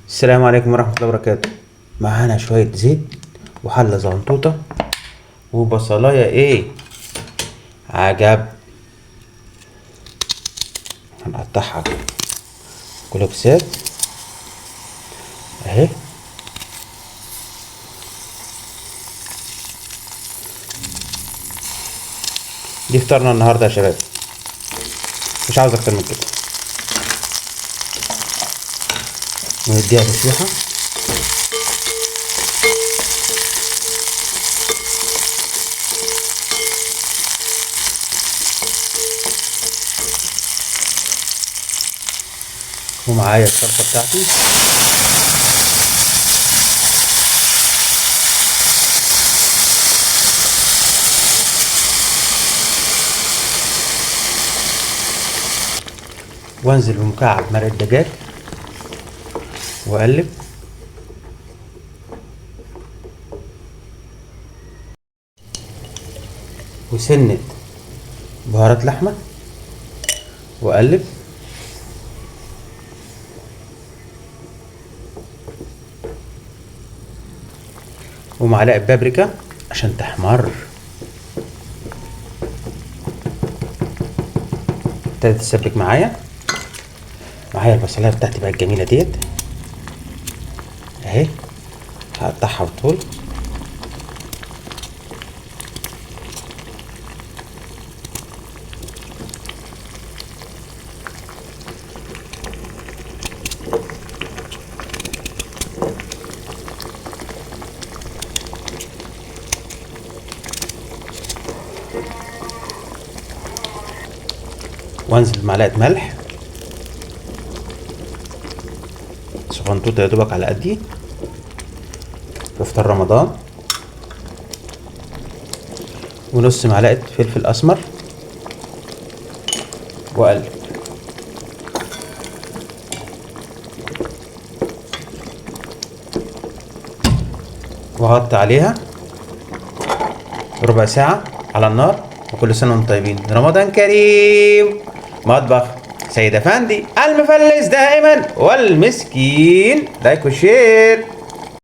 السلام عليكم ورحمة الله وبركاته. معانا شوية زيت وحلة زنطوطة وبصلاية عجب. هنقطعها كلوبسات اهي. دي فطارنا النهاردة يا شباب، مش عاوز اكتر من كده. ونديها تشويحة. ومعايا الصلصة بتاعتي. وانزل بمكعب مرق الدجاج واقلب. وسنة بهارات لحمة واقلب. ومعلقة بابريكا عشان تحمر. ابتدت تسبك معايا البصلايه بتاعتي بقى الجميله ديت اهي. هقطعها بطول. وانزل بمعلقه ملح صغنطوطه يا دوبك على قدي في فطار رمضان. ونص معلقه فلفل اسمر واقلب. وهغطي عليها ربع ساعه على النار. وكل سنه وانتم طيبين، رمضان كريم. مطبخ سيد افندي المفلس دائما والمسكين. لايك وشير.